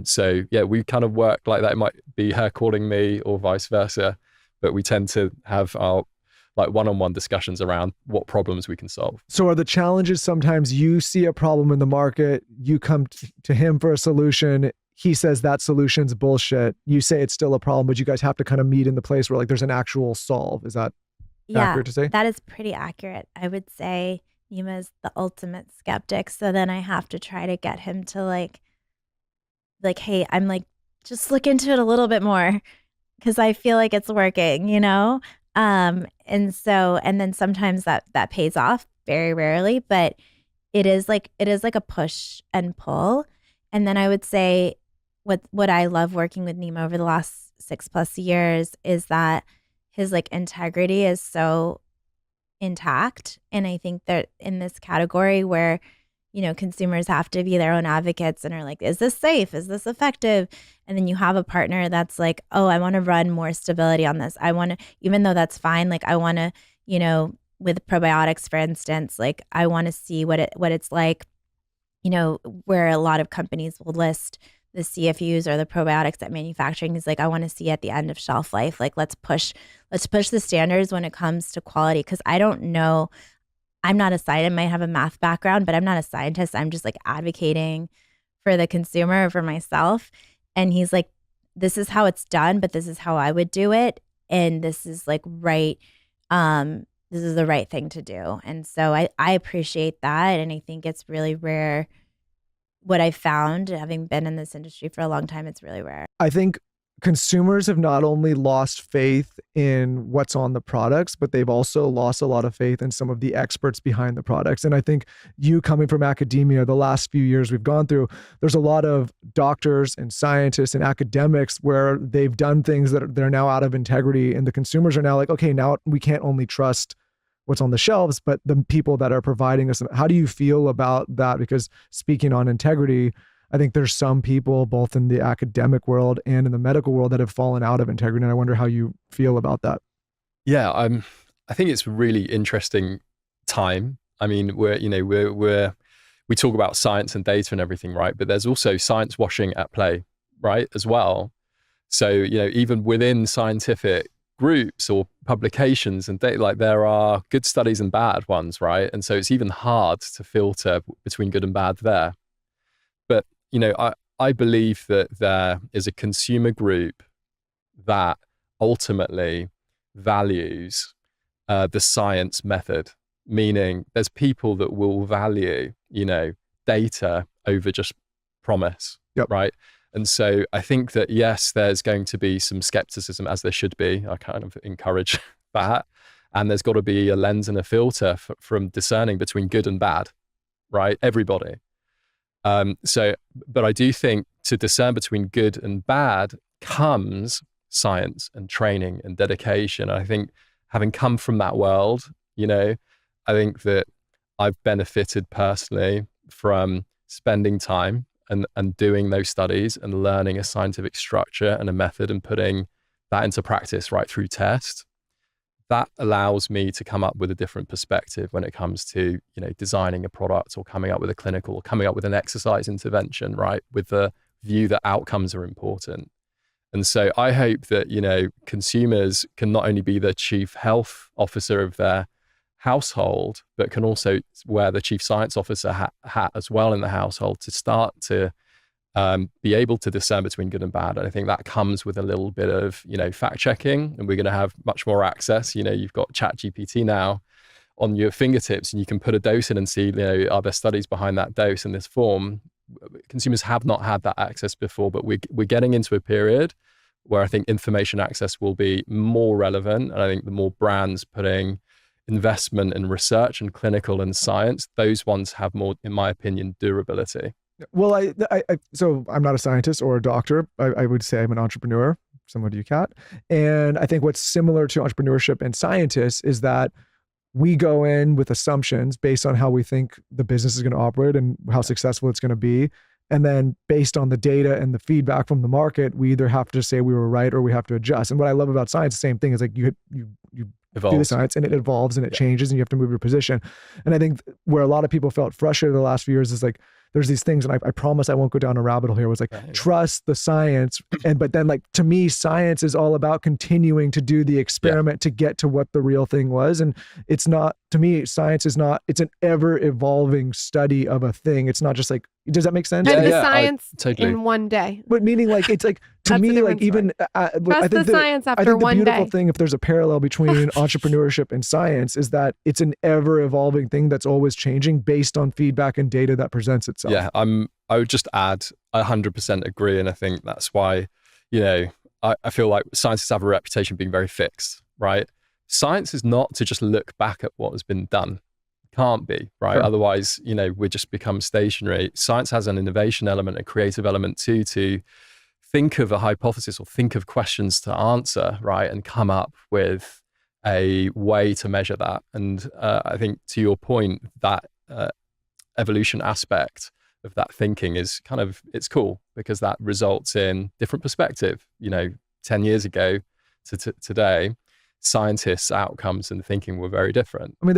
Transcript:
So yeah, we kind of work like that. It might be her calling me or vice versa, but we tend to have our like one-on-one discussions around what problems we can solve. So are the challenges sometimes you see a problem in the market, you come to him for a solution, he says that solution's bullshit, you say it's still a problem, but you guys have to kind of meet in the place where like there's an actual solve. Is that accurate to say? That is pretty accurate. I would say Nima is the ultimate skeptic. So then I have to try to get him to like, hey, I'm like, just look into it a little bit more because I feel like it's working, you know? And then sometimes that pays off, very rarely, but it is like a push and pull. And then I would say what I love working with Nima over the last 6+ years is that his like integrity is so intact. And I think that in this category where, you know, consumers have to be their own advocates and are like, is this safe? Is this effective? And then you have a partner that's like, oh, I want to run more stability on this. I want to, even though that's fine, like I want to, you know, with probiotics, for instance, like I want to see what it's like, you know, where a lot of companies will list the CFUs or the probiotics at manufacturing is like, I want to see at the end of shelf life, like let's push the standards when it comes to quality. Cause I don't know, I'm not a scientist, I might have a math background, but I'm not a scientist. I'm just like advocating for the consumer or for myself. And he's like, this is how it's done, but this is how I would do it. And this is like right. This is the right thing to do. And so I appreciate that. And I think it's really rare. What I found, having been in this industry for a long time, it's really rare. I think consumers have not only lost faith in what's on the products, but they've also lost a lot of faith in some of the experts behind the products. And I think you coming from academia, the last few years we've gone through, there's a lot of doctors and scientists and academics where they've done things that they're now out of integrity. And the consumers are now like, okay, now we can't only trust what's on the shelves, but the people that are providing us. How do you feel about that? Because speaking on integrity, I think there's some people both in the academic world and in the medical world that have fallen out of integrity. And I wonder how you feel about that. Yeah, I think it's a really interesting time. I mean, we talk about science and data and everything, right? But there's also science washing at play, right, as well. So, you know, even within scientific groups or publications and data, like there are good studies and bad ones, right? And so it's even hard to filter between good and bad there. But, you know, I believe that there is a consumer group that ultimately values the science method, meaning there's people that will value, you know, data over just promise, right? And so I think that, yes, there's going to be some skepticism, as there should be. I kind of encourage that. And there's got to be a lens and a filter from discerning between good and bad, right? Everybody. But I do think to discern between good and bad comes science and training and dedication. I think having come from that world, you know, I think that I've benefited personally from spending time and doing those studies and learning a scientific structure and a method and putting that into practice right through test. That allows me to come up with a different perspective when it comes to, you know, designing a product or coming up with a clinical or coming up with an exercise intervention, right? With the view that outcomes are important. And so I hope that, you know, consumers can not only be the chief health officer of their household, but can also wear the chief science officer hat as well in the household to start to be able to discern between good and bad. And I think that comes with a little bit of, you know, fact checking, and we're going to have much more access. You know, you've got ChatGPT now on your fingertips and you can put a dose in and see, you know, are there studies behind that dose in this form? Consumers have not had that access before, but we're getting into a period where I think information access will be more relevant. And I think the more brands putting investment in research and clinical and science, those ones have more, in my opinion, durability. Well, so I'm not a scientist or a doctor. I would say I'm an entrepreneur, similar to you, Kat. And I think what's similar to entrepreneurship and scientists is that we go in with assumptions based on how we think the business is going to operate and how successful it's going to be. And then based on the data and the feedback from the market, we either have to say we were right or we have to adjust. And what I love about science, the same thing is like you do the science and it evolves and it changes and you have to move your position. And I think where a lot of people felt frustrated the last few years is like there's these things, and I promise I won't go down a rabbit hole here, was like, Right. trust the science. But then like, to me, science is all about continuing to do the experiment to get to what the real thing was. And it's not, to me, science is not, it's an ever evolving study of a thing. It's not just like, does that make sense? And Yeah, the yeah, science totally. in one day. But meaning like, it's like, to That's a me, like different even, I Trust think the science I after think the one beautiful day. thing, if there's a parallel between entrepreneurship and science, is that it's an ever evolving thing that's always changing based on feedback and data that presents itself. Yeah, I would just add, 100% agree. And I think that's why, you know, I feel like scientists have a reputation of being very fixed, right? Science is not to just look back at what has been done. Can't be, right? Sure. Otherwise, you know, we just become stationary. Science has an innovation element, a creative element too, to think of a hypothesis or think of questions to answer, right? And come up with a way to measure that. And I think, to your point, that evolution aspect of that thinking is kind of, it's cool because that results in different perspective. You know, 10 years ago to today, scientists' outcomes and thinking were very different. I mean,